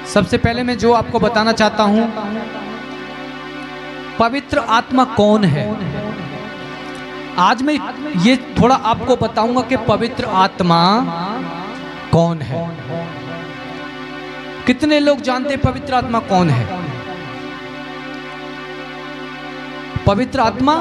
सबसे पहले मैं जो आपको बताना चाहता हूं, पवित्र आत्मा कौन है। आज मैं ये थोड़ा आपको बताऊंगा कि पवित्र आत्मा कौन है। कितने लोग जानते हैं पवित्र आत्मा कौन है? पवित्र आत्मा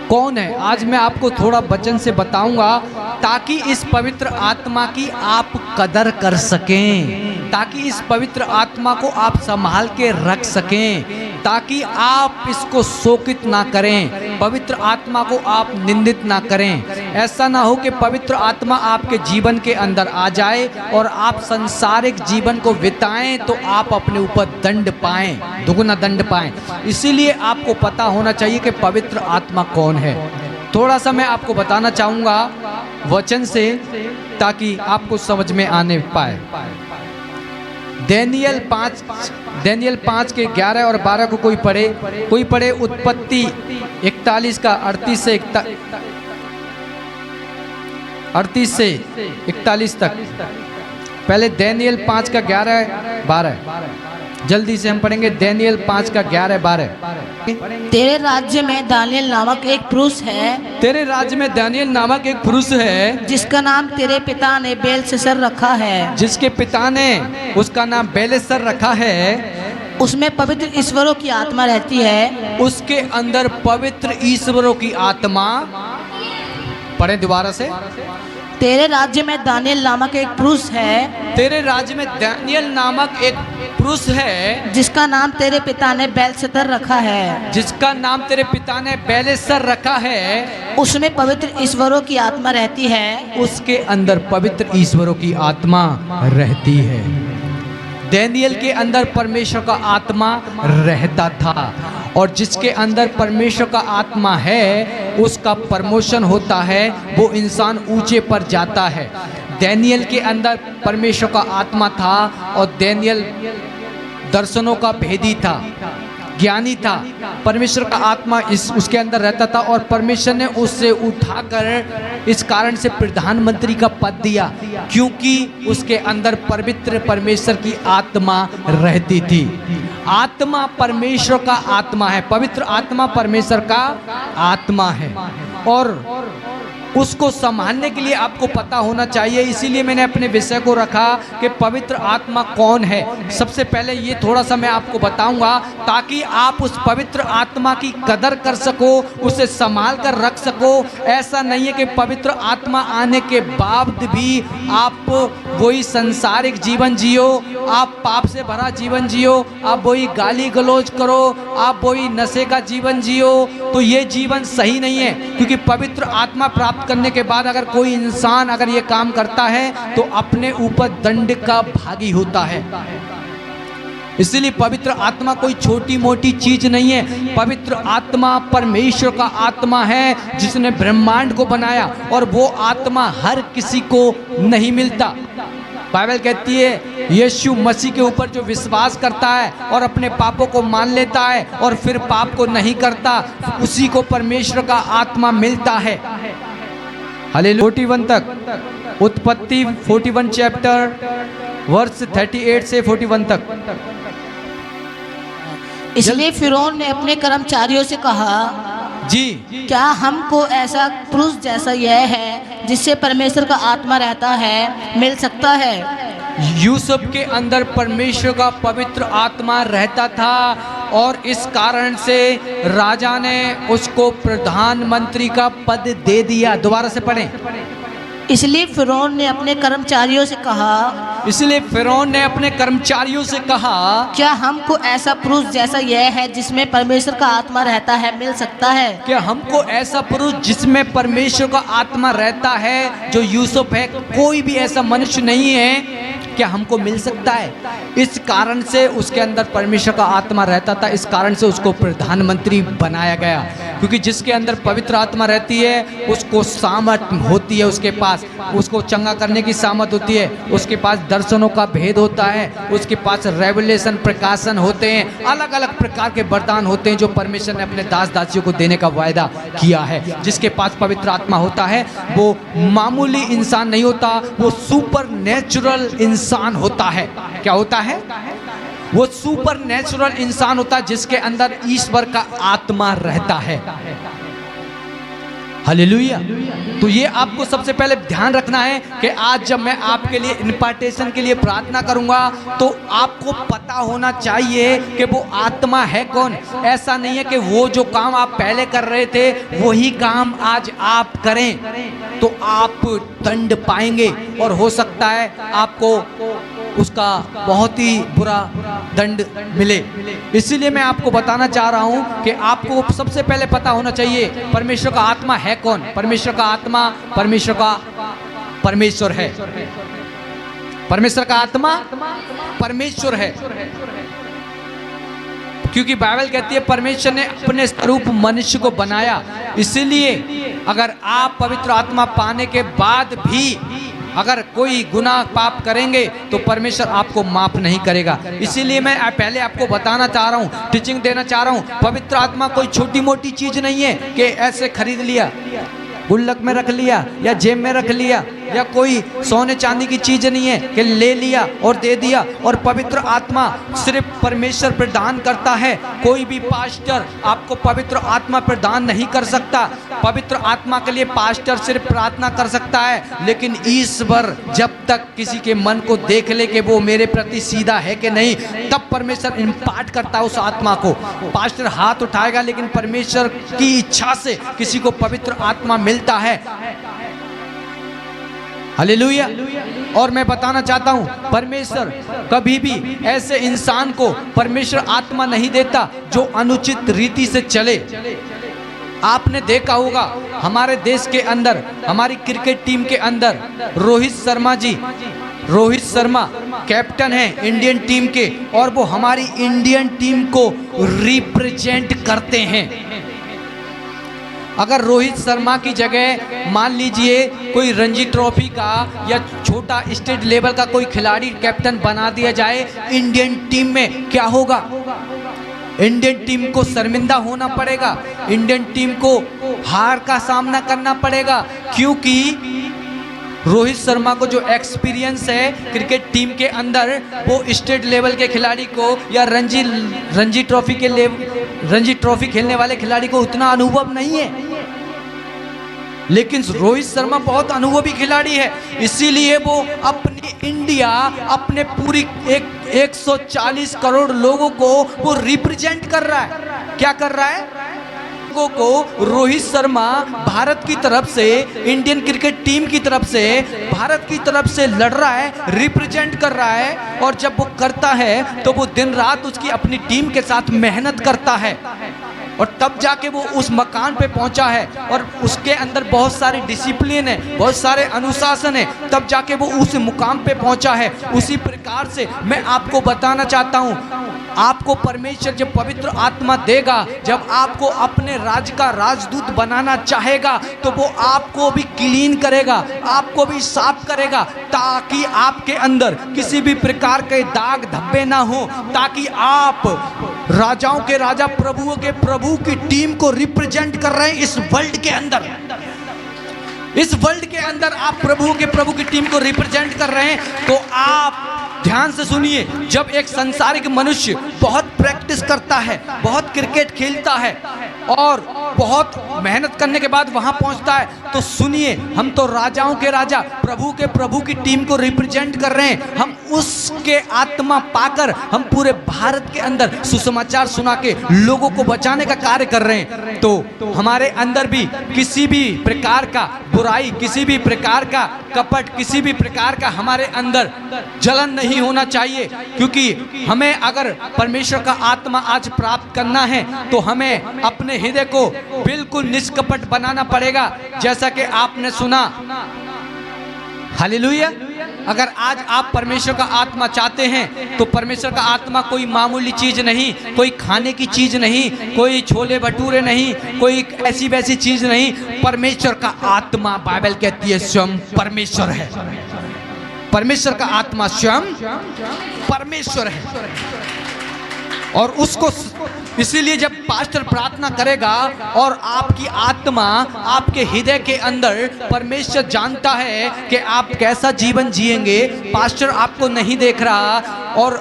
कौन है आज मैं आपको थोड़ा वचन से बताऊंगा, ताकि इस पवित्र आत्मा की आप कदर कर सकें, ताकि इस पवित्र आत्मा को आप संभाल के रख सकें, ताकि आप इसको शोकित ना करें, पवित्र आत्मा को आप निंदित ना करें। ऐसा ना हो कि पवित्र आत्मा आपके जीवन के अंदर आ जाए और आप संसारिक जीवन को बिताएं तो आप अपने ऊपर दंड पाएं, दुगुना दंड पाएं। इसीलिए आपको पता होना चाहिए कि पवित्र आत्मा कौन है। थोड़ा सा मैं आपको बताना चाहूंगा वचन से, ताकि आपको समझ में आने पाए। दानियेल 5 के 11 और 12 को कोई पढ़े उत्पत्ति 41 का 38 से 41 तक। पहले दानियेल 5 का 11-12 जल्दी से हम पढ़ेंगे। दानियेल 5 का 11-12। तेरे राज्य में दानियेल नामक एक पुरुष है, तेरे राज्य में दानियेल नामक एक पुरुष है, जिसका नाम तेरे पिता ने बेलशस्सर रखा है, जिसके पिता ने उसका नाम बेलशस्सर रखा है। उसमें पवित्र ईश्वरों की आत्मा रहती है, उसके अंदर पवित्र ईश्वरों की आत्मा। पढ़े दोबारा से। तेरे राज्य में दानियेल नामक एक पुरुष है, तेरे राज्य में दानियेल नामक एक पुरुष है, जिसका नाम तेरे पिता ने बेलशस्सर रखा है, जिसका नाम तेरे पिता ने बेलशस्सर रखा है। उसमें पवित्र ईश्वरों की आत्मा रहती है, उसके अंदर पवित्र ईश्वरों की आत्मा रहती है। दानियेल के अंदर परमेश्वर का आत्मा रहता था, और जिसके अंदर परमेश्वर का आत्मा है उसका प्रमोशन होता है, वो इंसान ऊंचे पर जाता है। दानियेल के अंदर परमेश्वर का आत्मा था, और दानियेल दर्शनों का भेदी था, ज्ञानी था। परमेश्वर का आत्मा उसके अंदर रहता था, और परमेश्वर ने उससे उठाकर इस कारण से प्रधानमंत्री का पद दिया, क्योंकि उसके अंदर पवित्र परमेश्वर की आत्मा रहती थी। आत्मा परमेश्वर का आत्मा है, पवित्र आत्मा परमेश्वर का आत्मा है, और उसको संभालने के लिए आपको पता होना चाहिए। इसीलिए मैंने अपने विषय को रखा कि पवित्र आत्मा कौन है। सबसे पहले ये थोड़ा सा मैं आपको बताऊंगा, ताकि आप उस पवित्र आत्मा की कदर कर सको, उसे संभाल कर रख सको। ऐसा नहीं है कि पवित्र आत्मा आने के बाद भी आप वही संसारिक जीवन जियो, आप पाप से भरा जीवन जियो, आप वही गाली गलौज करो, आप वही नशे का जीवन जियो, तो ये जीवन सही नहीं है। क्योंकि पवित्र आत्मा प्राप्त करने के बाद अगर कोई इंसान अगर ये काम करता है तो अपने ऊपर दंड का भागी होता है। इसलिए पवित्र आत्मा कोई छोटी मोटी चीज नहीं है। पवित्र आत्मा परमेश्वर का आत्मा है, जिसने ब्रह्मांड को बनाया, और वो आत्मा हर किसी को नहीं मिलता। बाइबल कहती है यीशु मसीह के ऊपर जो विश्वास करता है और अपने पापों को मान लेता है और फिर पाप को नहीं करता, उसी को परमेश्वर का आत्मा मिलता है। हालेलुया। 41 तक, उत्पत्ति 41 चैप्टर वर्स 38 से 41 तक। इसलिए फिरौन ने अपने कर्मचारियों से कहा, जी, क्या हमको ऐसा पुरुष जैसा यह है जिससे परमेश्वर का आत्मा रहता है मिल सकता है? यूसुफ के अंदर परमेश्वर का पवित्र आत्मा रहता था, और इस कारण से राजा ने उसको प्रधानमंत्री का पद दे दिया। दोबारा से पढ़ें। इसलिए फिरौन ने अपने कर्मचारियों से कहा, इसलिए फिरौन ने अपने कर्मचारियों से कहा, क्या हमको ऐसा पुरुष जैसा यह है जिसमें परमेश्वर का आत्मा रहता है मिल सकता है? क्या हमको ऐसा पुरुष जिसमें परमेश्वर का आत्मा रहता है, जो यूसुफ है, कोई भी ऐसा मनुष्य नहीं है, क्या हमको मिल सकता है? इस कारण से उसके अंदर परमेश्वर का आत्मा रहता था, इस कारण से उसको प्रधानमंत्री बनाया गया। क्योंकि जिसके अंदर पवित्र आत्मा रहती है उसको सामर्थ होती है, उसके पास उसको चंगा करने की सामर्थ होती है, उसके पास दर्शनों का भेद होता है, उसके पास रेवलेशन प्रकाशन होते हैं, अलग अलग प्रकार के वरदान होते हैं जो परमेश्वर ने अपने दास दासियों को देने का वायदा किया है। जिसके पास पवित्र आत्मा होता है वो मामूली इंसान नहीं होता, वो सुपर नेचुरल इंसान होता है। क्या होता है? वो सुपर नेचुरल इंसान होता है जिसके अंदर ईश्वर का आत्मा रहता है। हालेलुया। तो ये आपको सबसे पहले ध्यान रखना है कि आज जब मैं आपके लिए इम्पार्टेशन के लिए प्रार्थना करूंगा तो आपको पता होना चाहिए कि वो आत्मा है कौन। ऐसा नहीं है कि वो जो काम आप पहले कर रहे थे वही काम आज आप करें तो आप दंड पाएंगे और हो सकता है आपको उसका बहुत ही बुरा दंड मिले। इसीलिए मैं आपको बताना चाह रहा हूं कि आपको सबसे पहले पता होना चाहिए परमेश्वर का आत्मा है कौन। परमेश्वर का आत्मा परमेश्वर है। परमेश्वर का आत्मा परमेश्वर है, क्योंकि बाइबल कहती है परमेश्वर ने अपने स्वरूप मनुष्य को बनाया। इसीलिए अगर आप पवित्र आत्मा पाने के बाद भी अगर कोई गुनाह पाप करेंगे तो परमेश्वर आपको माफ नहीं करेगा। इसीलिए मैं पहले आपको बताना चाह रहा हूँ, टीचिंग देना चाह रहा हूँ, पवित्र आत्मा कोई छोटी मोटी चीज नहीं है कि ऐसे खरीद लिया, गुल्लक में रख लिया या जेब में रख लिया, या कोई सोने चांदी की चीज नहीं है कि ले लिया और दे दिया। और पवित्र आत्मा सिर्फ परमेश्वर प्रदान करता है, कोई भी पास्टर आपको पवित्र आत्मा प्रदान नहीं कर सकता। पवित्र आत्मा के लिए पास्टर सिर्फ प्रार्थना कर सकता है, लेकिन ईश्वर जब तक किसी के मन को देख ले कि वो मेरे प्रति सीधा है कि नहीं, तब परमेश्वर इम्पार्ट करता है उस आत्मा को। पास्टर हाथ उठाएगा लेकिन परमेश्वर की इच्छा से किसी को पवित्र आत्मा मिलता है। हालेलुया। और मैं बताना चाहता हूं परमेश्वर कभी भी ऐसे इंसान को परमेश्वर आत्मा नहीं देता जो अनुचित रीति से चले। आपने देखा होगा हमारे देश के अंदर, हमारी क्रिकेट टीम के अंदर रोहित शर्मा कैप्टन हैं इंडियन टीम के, और वो हमारी इंडियन टीम को रिप्रेजेंट करते हैं। अगर रोहित शर्मा की जगह मान लीजिए कोई रणजी ट्रॉफी का या छोटा स्टेट लेवल का कोई खिलाड़ी कैप्टन बना दिया जाए इंडियन टीम में, क्या होगा? इंडियन टीम को शर्मिंदा होना पड़ेगा, इंडियन टीम को हार का सामना करना पड़ेगा, क्योंकि रोहित शर्मा को जो एक्सपीरियंस है क्रिकेट टीम के अंदर वो स्टेट लेवल के खिलाड़ी को या रणजी ट्रॉफी खेलने वाले खिलाड़ी को उतना अनुभव नहीं है। लेकिन रोहित शर्मा बहुत अनुभवी खिलाड़ी है, इसीलिए वो अपनी इंडिया, अपने पूरी 140 करोड़ लोगों को वो रिप्रेजेंट कर रहा है। क्या कर रहा है? लोगों को रोहित शर्मा भारत की तरफ से, इंडियन क्रिकेट टीम की तरफ से, भारत की तरफ से लड़ रहा है, रिप्रेजेंट कर रहा है। और जब वो करता है तो वो दिन रात उसकी अपनी टीम के साथ मेहनत करता है, और तब जाके वो उस मकान पे पहुंचा है। और उसके अंदर बहुत सारे डिसिप्लिन है, बहुत सारे अनुशासन है, तब जाके वो उस मुकाम पे पहुंचा है। उसी प्रकार से मैं आपको बताना चाहता हूं, आपको परमेश्वर जब पवित्र आत्मा देगा, जब आपको अपने राज्य का राजदूत बनाना चाहेगा, तो वो आपको भी क्लीन करेगा, आपको भी साफ करेगा, ताकि आपके अंदर किसी भी प्रकार के दाग धब्बे ना हो, ताकि आप राजाओं के राजा, प्रभुओं के प्रभु की टीम को रिप्रेजेंट कर रहे हैं इस वर्ल्ड के अंदर। इस वर्ल्ड के अंदर आप प्रभुओं के प्रभु की टीम को रिप्रेजेंट कर रहे हैं। तो आप ध्यान से सुनिए, जब एक संसारिक मनुष्य बहुत प्रैक्टिस करता है, बहुत क्रिकेट खेलता है और बहुत मेहनत करने के बाद वहां पहुंचता है, तो सुनिए, हम तो राजाओं के राजा, प्रभु के प्रभु की टीम को रिप्रेजेंट कर रहे हैं। हम उसके आत्मा पाकर हम पूरे भारत के अंदर सुसमाचार सुना के लोगों को बचाने का कार्य कर रहे हैं। तो हमारे अंदर भी किसी भी प्रकार का बुराई, किसी भी प्रकार का कपट, किसी भी प्रकार का हमारे अंदर जलन नहीं होना चाहिए, क्योंकि हमें अगर परमेश्वर का आत्मा आज प्राप्त करना है तो हमें अपने हृदय को बिल्कुल निष्कपट बनाना पड़ेगा, जैसा कि आपने सुना। हालेलुया। अगर आज आप परमेश्वर का आत्मा चाहते हैं तो परमेश्वर का आत्मा कोई मामूली चीज नहीं, कोई खाने की चीज नहीं, कोई छोले भटूरे नहीं, कोई ऐसी वैसी चीज नहीं। परमेश्वर का आत्मा बाइबल कहती है स्वयं परमेश्वर है। परमेश्वर का आत्मा स्वयं परमेश्वर है। और उसको इसीलिए जब पास्टर प्रार्थना करेगा और आपकी आत्मा आपके हृदय के अंदर, परमेश्वर जानता है कि आप कैसा जीवन जिएंगे। पास्टर आपको नहीं देख रहा और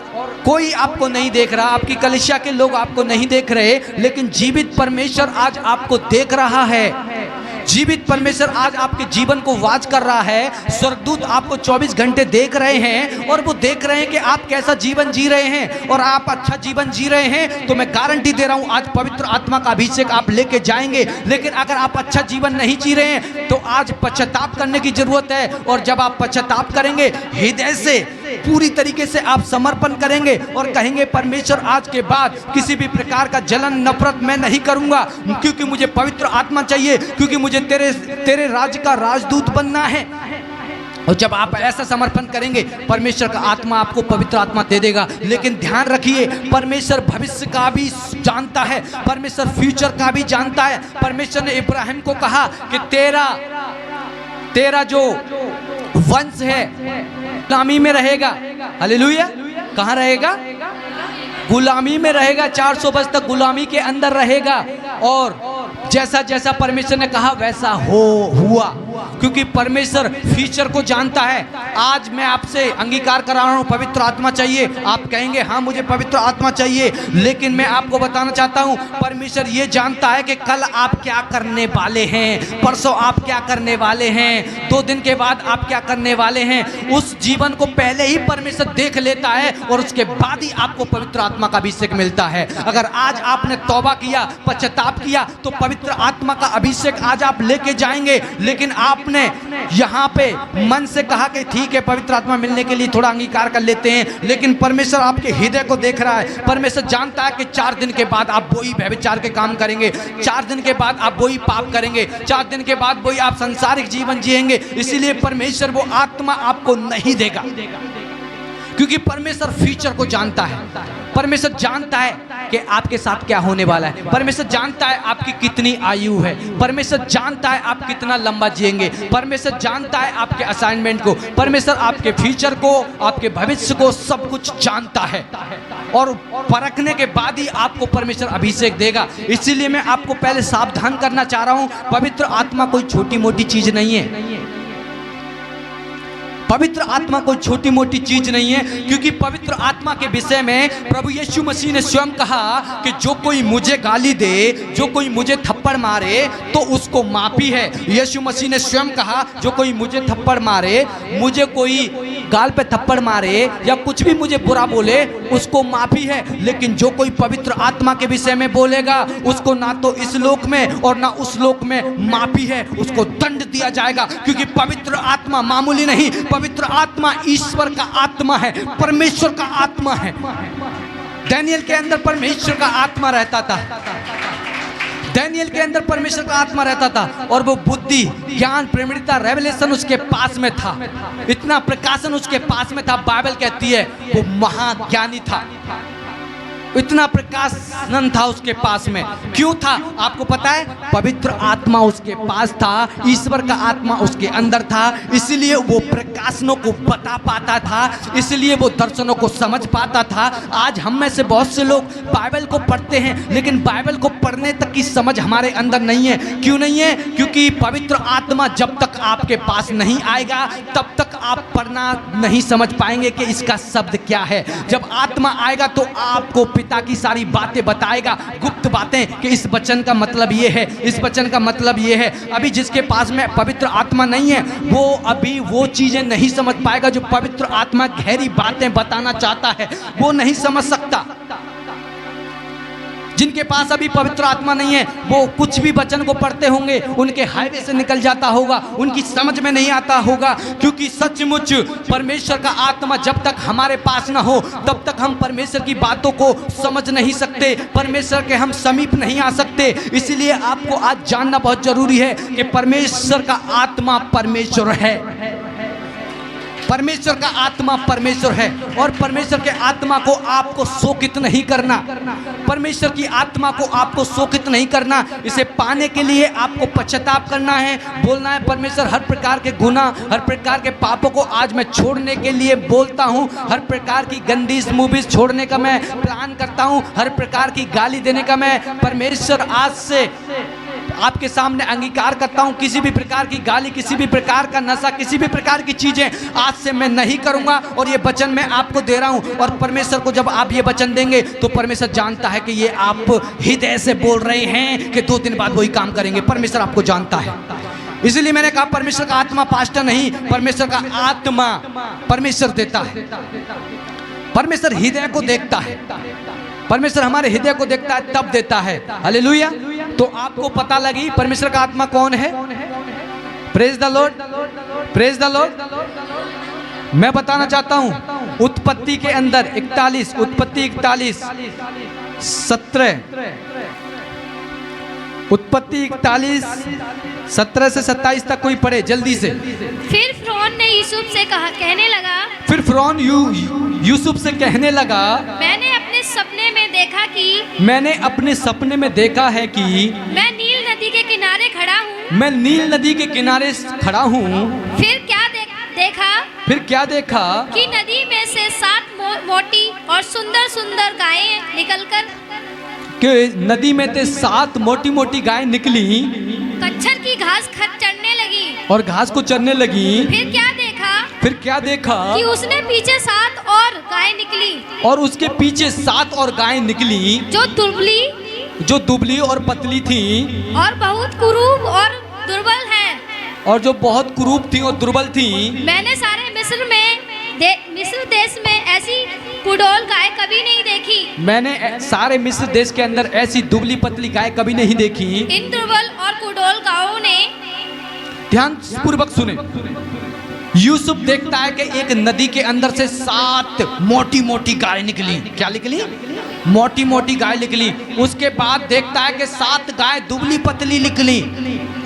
कोई आपको नहीं देख रहा, आपकी कलीसिया के लोग आपको नहीं देख रहे, लेकिन जीवित परमेश्वर आज आपको देख रहा है। जीवित परमेश्वर आज आपके जीवन को वाच कर रहा है। स्वर्गदूत आपको 24 घंटे देख रहे हैं और वो देख रहे हैं कि आप कैसा जीवन जी रहे हैं और आप अच्छा जीवन जी रहे हैं। तो मैं गारंटी दे रहा हूं आज पवित्र आत्मा का अभिषेक आप लेके जाएंगे। लेकिन अगर आप अच्छा जीवन नहीं जी रहे हैं तो आज पश्चाताप करने की जरूरत है। और जब आप पश्चाताप करेंगे, हृदय से पूरी तरीके से आप समर्पण करेंगे और कहेंगे परमेश्वर आज के बाद किसी भी प्रकार का जलन नफरत मैं नहीं करूंगा, क्योंकि मुझे पवित्र आत्मा चाहिए, क्योंकि मुझे तेरे राज्य का राजदूत बनना है। और जब आप ऐसा समर्पण करेंगे, परमेश्वर का आत्मा आपको पवित्र आत्मा दे देगा। लेकिन ध्यान रखिए, परमेश्वर भविष्य का भी जानता है, परमेश्वर फ्यूचर का भी जानता है। परमेश्वर ने इब्राहिम को कहा कि तेरा जो वंश है गुलामी में रहेगा। हालेलुया। कहाँ रहेगा? गुलामी में रहेगा। 400 वर्ष तक गुलामी के अंदर रहेगा। और जैसा जैसा परमेश्वर ने कहा वैसा हुआ, क्योंकि परमेश्वर फ्यूचर को जानता है। आज मैं आपसे अंगीकार करा रहा हूँ पवित्र आत्मा चाहिए, आप कहेंगे हाँ मुझे पवित्र आत्मा चाहिए। लेकिन मैं आपको बताना चाहता हूँ परमेश्वर ये जानता है कि कल आप क्या करने वाले हैं, परसों आप क्या करने वाले हैं, 2 दिन के बाद आप क्या करने वाले हैं। उस जीवन को पहले ही परमेश्वर देख लेता है और उसके बाद ही आपको पवित्र आत्मा का अभिषेक मिलता है। अगर आज आपने तौबा किया, पश्चाताप किया, तो पवित्र आत्मा का अभिषेक आज आप लेके जाएंगे। लेकिन आपने यहाँ पे मन से कहा कि ठीक है पवित्र आत्मा मिलने के लिए थोड़ा अंगीकार कर लेते हैं, लेकिन परमेश्वर आपके हृदय को देख रहा है। परमेश्वर जानता है कि 4 दिन के बाद आप वही व्यभिचार के काम करेंगे, 4 दिन के बाद आप वही पाप करेंगे, 4 दिन के बाद वही आप संसारिक जीवन जिएंगे। इसीलिए परमेश्वर वो आत्मा आपको नहीं देगा, क्योंकि परमेश्वर फ्यूचर को जानता है। परमेश्वर जानता है कि आपके साथ क्या होने वाला है। परमेश्वर जानता है आपकी कितनी आयु है। परमेश्वर जानता है आप कितना लंबा जिएंगे। परमेश्वर जानता है आपके असाइनमेंट को। परमेश्वर आपके फ्यूचर को, आपके भविष्य को, सब कुछ जानता है। और परखने के बाद ही आपको परमेश्वर अभिषेक देगा। इसीलिए मैं आपको पहले सावधान करना चाह रहा हूँ, पवित्र आत्मा कोई छोटी मोटी चीज नहीं है। पवित्र आत्मा कोई छोटी मोटी चीज नहीं है, क्योंकि पवित्र आत्मा के विषय में प्रभु यीशु मसीह ने स्वयं कहा कि जो कोई मुझे गाली दे, जो कोई मुझे थप्पड़ मारे तो उसको माफी है। यीशु मसीह ने स्वयं कहा जो कोई मुझे थप्पड़ मारे, मुझे कोई गाल पे थप्पड़ मारे या कुछ भी मुझे बुरा बोले, उसको माफी है। लेकिन जो कोई पवित्र आत्मा के विषय में बोलेगा, उसको ना तो इस लोक में और ना उस लोक में माफी है, उसको दंड दिया जाएगा। क्योंकि पवित्र आत्मा मामूली नहीं, पवित्र आत्मा ईश्वर का आत्मा है, परमेश्वर का आत्मा है। दानियेल के अंदर परमेश्वर का आत्मा रहता था। दानियेल के अंदर परमेश्वर का आत्मा रहता था और वो बुद्धि, ज्ञान, प्रेमणिता, रेवलेशन उसके पास में था। इतना प्रकाशन उसके पास में था। बाइबल कहती है वो महाज्ञानी था। इतना प्रकाशन था उसके पास में। क्यों था आपको पता है? पवित्र आत्मा उसके पास था, ईश्वर का आत्मा उसके अंदर था। इसलिए वो प्रकाशनों को बता पाता था, इसलिए वो दर्शनों को समझ पाता था। आज हम में से बहुत से लोग बाइबल को पढ़ते हैं, लेकिन बाइबल को पढ़ने तक की समझ हमारे अंदर नहीं है। क्यों नहीं है? क्योंकि पवित्र आत्मा जब तक आपके पास नहीं आएगा तब तक आप पढ़ना नहीं समझ पाएंगे कि इसका शब्द क्या है। जब आत्मा आएगा तो आपको पिता की सारी बातें बताएगा, गुप्त बातें, कि इस वचन का मतलब ये है, इस वचन का मतलब ये है। अभी जिसके पास में पवित्र आत्मा नहीं है वो अभी वो चीजें नहीं समझ पाएगा जो पवित्र आत्मा गहरी बातें बताना चाहता है, वो नहीं समझ सकता। जिनके पास अभी पवित्र आत्मा नहीं है वो कुछ भी वचन को पढ़ते होंगे, उनके हाईवे से निकल जाता होगा, उनकी समझ में नहीं आता होगा। क्योंकि सचमुच परमेश्वर का आत्मा जब तक हमारे पास ना हो तब तक हम परमेश्वर की बातों को समझ नहीं सकते, परमेश्वर के हम समीप नहीं आ सकते। इसीलिए आपको आज जानना बहुत जरूरी है कि परमेश्वर का आत्मा परमेश्वर है। परमेश्वर का आत्मा परमेश्वर है और परमेश्वर के आत्मा को आपको शोकित नहीं करना, परमेश्वर की आत्मा को आपको शोकित नहीं करना। इसे पाने के लिए आपको पश्चाताप करना है, बोलना है परमेश्वर हर प्रकार के गुनाह, हर प्रकार के पापों को आज मैं छोड़ने के लिए बोलता हूँ, हर प्रकार की गंदी मूवीज छोड़ने का मैं प्लान करता हूँ, हर प्रकार की गाली देने का मैं परमेश्वर आज से आपके सामने अंगीकार करता हूं। किसी भी प्रकार की गाली, किसी भी प्रकार का नशा, किसी भी प्रकार की चीजें आज से मैं नहीं करूंगा और ये वचन मैं आपको दे रहा हूं। और परमेश्वर को जब आप ये वचन देंगे तो परमेश्वर जानता है कि ये आप हृदय से बोल रहे हैं कि 2 दिन बाद वही काम करेंगे। परमेश्वर आपको जानता है, इसलिए मैंने कहा परमेश्वर का आत्मा पास्टर नहीं, परमेश्वर का आत्मा परमेश्वर देता है। परमेश्वर हृदय को देखता है, परमेश्वर हमारे हृदय को देखता है तब देता है। हालेलुया। तो आपको पता लगी परमेश्वर का आत्मा कौन है। Praise the Lord, praise the Lord. मैं बताना चाहता हूं उत्पत्ति के अंदर 41, उत्पत्ति 41 17, उत्पत्ति 41 17 से 27 तक कोई पढ़े जल्दी से। फिर फ़िरौन ने यूसुफ से कहने लगा, फिर फ़िरौन यूसुफ से कहने लगा, मैंने अपने सपने में देखा कि, मैंने अपने सपने में देखा है कि मैं नील नदी के किनारे खड़ा हूँ। मैं नील नदी के किनारे खड़ा हूँ। फिर क्या देखा, फिर क्या देखा कि नदी में से 7 मोटी और सुंदर सुंदर गायें निकलकर, कि नदी में से 7 मोटी मोटी गायें निकली, कच्छर की घास चढ़ने लगी और घास को चरने लगी। फिर क्या देखा कि उसने पीछे 7 और गायें निकली, और उसके पीछे 7 और गायें निकली जो दुबली और पतली थी और बहुत कुरूप और दुर्बल हैं, और जो बहुत कुरूप थी और दुर्बल थी। मैंने सारे मिस्र देश में ऐसी कुडोल गाय कभी नहीं देखी। मैंने सारे मिस्र देश के अंदर ऐसी दुबली पतली गाय कभी नहीं देखी। इन दुर्बल और कुडोल गायों ने, ध्यान पूर्वक सुने, यूसुफ देखता है कि एक नदी के अंदर से 7 मोटी मोटी गाय निकली। क्या निकली? मोटी मोटी गाय निकली। उसके बाद देखता है कि 7 गाय दुबली पतली निकली,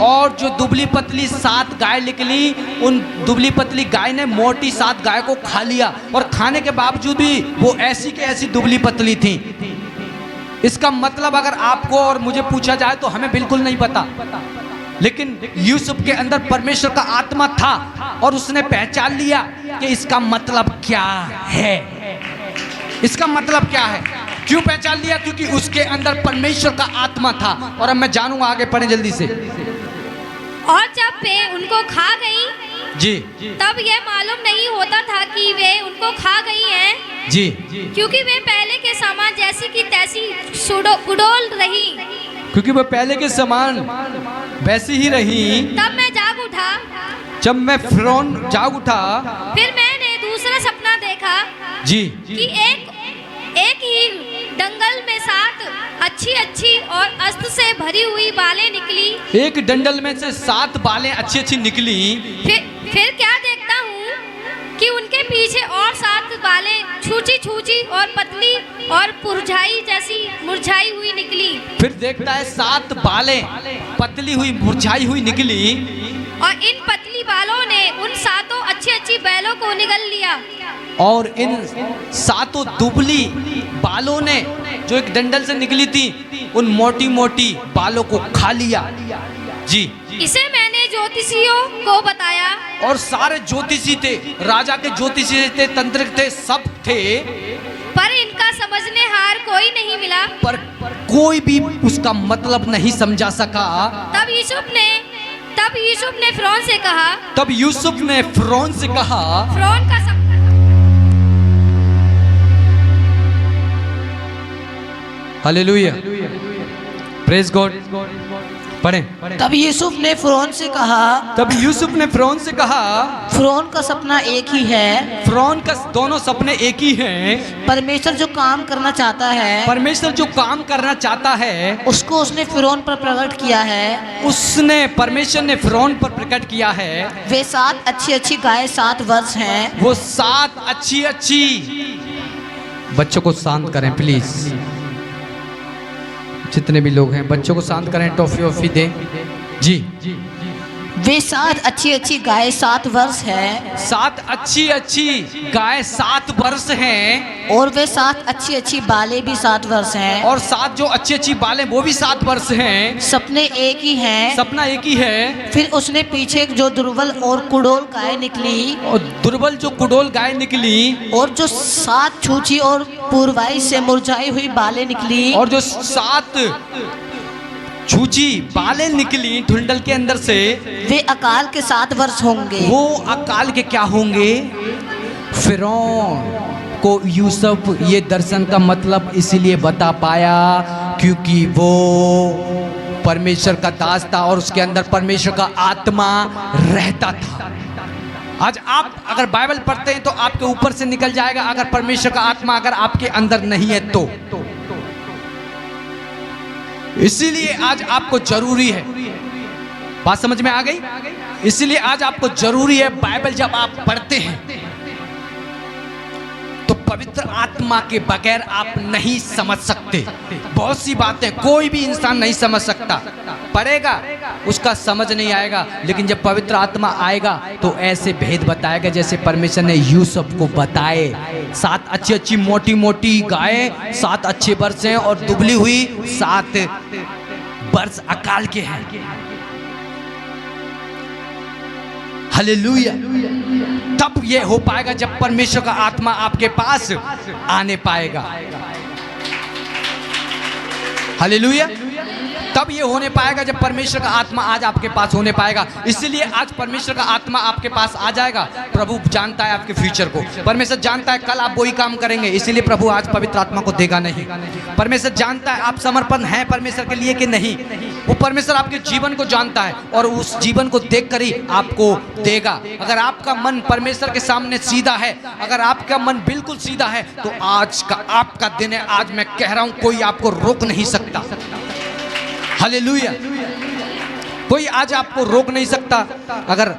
और जो दुबली पतली 7 गाय निकली, उन दुबली पतली गाय ने मोटी 7 गाय को खा लिया, और खाने के बावजूद भी वो ऐसी के ऐसी दुबली पतली थी। इसका मतलब अगर आपको और मुझे पूछा जाए तो हमें बिल्कुल नहीं पता, लेकिन यूसुफ के अंदर परमेश्वर का आत्मा था और उसने पहचान लिया कि इसका मतलब क्या है। इसका मतलब क्या है? क्यों पहचान लिया? क्योंकि उसके अंदर परमेश्वर का आत्मा था। और अब मैं जानूंगा, आगे पढ़ें जल्दी से। और जब वे उनको खा गई जी, तब यह मालूम नहीं होता था कि वे उनको खा गई हैं जी, क्योंकि वे पहले के समान जैसी की तैसी कुडोल रही, क्योंकि वह पहले के समान वैसी ही रही। तब मैं जाग उठा, जब मैं फ़िरौन जाग उठा, फिर मैंने दूसरा सपना देखा जी, कि एक ही डंगल में 7 अच्छी और अस्त से भरी हुई बालें निकली। एक डंडल में से 7 बालें अच्छी अच्छी निकली। फिर क्या देखता हूँ कि उनके पीछे और 7 बालें छूची और पतली और मुरझाई हुई निकली। फिर देखता है 7 बालें पतली हुई मुरझाई हुई निकली, और इन पतली बालों ने उन 7 अच्छी बैलों को निगल लिया, और इन 7 दुबली बालों ने जो एक डंडल से निकली थी, उन मोटी मोटी बालों को खा लिया। जी, इसे मैंने ज्योतिषियों को बताया, और सारे ज्योतिषी थे, राजा के ज्योतिषी थे, तंत्रिक थे, सब थे, पर इनका समझने हार कोई नहीं मिला। पर कोई भी उसका मतलब नहीं समझा सका। तब यूसुफ ने फ़िरौन से कहा, फ़िरौन का हालेलुया, प्रेज गॉड। पढ़ें। तब यूसुफ ने फ़िरौन से कहा, फ़िरौन का सपना एक ही है। फ़िरौन का दोनों सपने एक ही हैं। परमेश्वर जो काम करना चाहता है, उसको उसने फ़िरौन पर प्रकट किया है। परमेश्वर ने फ़िरौन पर प्रकट किया है। वे 7 अच्छी गाय 7 वर्ष हैं। वो 7 अच्छी। बच्चों को शांत करें प्लीज, जितने भी लोग हैं बच्चों को शांत करें, टॉफी दें। जी, वे 7 अच्छी अच्छी गाय 7 वर्ष है 7 अच्छी अच्छी गाय 7 वर्ष हैं, और वे 7 अच्छी अच्छी बालें भी 7 वर्ष हैं। और 7 जो अच्छी अच्छी बालें वो भी 7 वर्ष हैं। सपने एक ही हैं। सपना एक ही है। फिर उसने पीछे जो दुर्बल और कुड़ोल गाय निकली, और दुर्बल जो कुडोल गाय निकली, और जो 7 छूछी और पूर्वाई से मुरझाई हुई बालें निकली, और जो 7 छूची बालें निकली ढुंडल के अंदर से, वे अकाल के 7 वर्ष होंगे। वो अकाल के क्या होंगे? फिरौन को यूसुफ ये दर्शन का मतलब इसीलिए बता पाया क्योंकि वो परमेश्वर का दास था और उसके अंदर परमेश्वर का आत्मा रहता था। आज आप अगर बाइबल पढ़ते हैं तो आपके ऊपर से निकल जाएगा, अगर परमेश्वर का आत्मा अगर आपके अंदर नहीं है तो। इसीलिए आज आपको जरूरी है, बात समझ में आ गई? इसीलिए आज आपको जरूरी है बाइबल जब आप पढ़ते हैं तो पवित्र आत्मा के बगैर आप नहीं समझ सकते। बहुत सी बातें कोई भी इंसान नहीं समझ सकता, पढ़ेगा उसका समझ नहीं आएगा, लेकिन जब पवित्र आत्मा आएगा तो ऐसे भेद बताएगा जैसे परमेश्वर ने यूसुफ को बताए। 7 अच्छी अच्छी मोटी मोटी गाय 7 अच्छे वर्ष हैं और दुबली हुई 7 वर्ष अकाल के हैं। हालेलुया। तब ये हो पाएगा जब परमेश्वर का आत्मा आपके पास आने पाएगा। हालेलुया। तब ये होने पाएगा जब परमेश्वर का आत्मा आज आपके पास होने पाएगा। इसीलिए आज परमेश्वर का आत्मा आपके पास आ जाएगा। प्रभु जानता है आपके फ्यूचर को, परमेश्वर जानता है कल आप वही काम करेंगे, इसीलिए प्रभु आज पवित्र आत्मा को देगा नहीं। परमेश्वर जानता है आप समर्पण हैं परमेश्वर के लिए कि नहीं, वो परमेश्वर आपके जीवन को जानता है और उस जीवन को देखकर ही आपको देगा। अगर आपका मन परमेश्वर के सामने सीधा है, अगर आपका मन बिल्कुल सीधा है तो आज का आपका दिन है। आज मैं कह रहा हूं कोई आपको रोक नहीं सकता। हालेलुया। कोई आज आपको रोक नहीं सकता अगर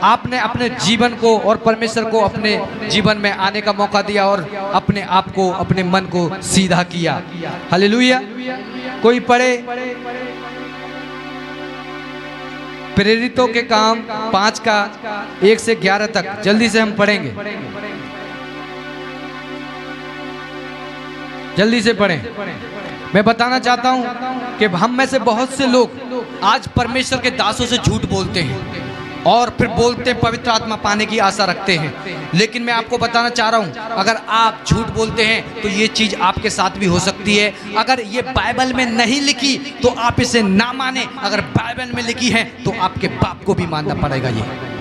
आपने अपने जीवन को और परमेश्वर को अपने जीवन में आने का मौका दिया और अपने आप को अपने मन को सीधा किया। हालेलुया। कोई पढ़े प्रेरितों के काम 5 का 1 से 11 तक, जल्दी से हम पढ़ेंगे, जल्दी से पढ़ें। मैं बताना चाहता हूं कि हम में से बहुत से लोग आज परमेश्वर के दासों से झूठ बोलते हैं और फिर बोलते पवित्र आत्मा पाने की आशा रखते हैं। लेकिन मैं आपको बताना चाह रहा हूं अगर आप झूठ बोलते हैं तो ये चीज आपके साथ भी हो सकती है। अगर ये बाइबल में नहीं लिखी तो आप इसे ना माने, अगर बाइबल में लिखी है तो आपके बाप को भी मानना पड़ेगा, ये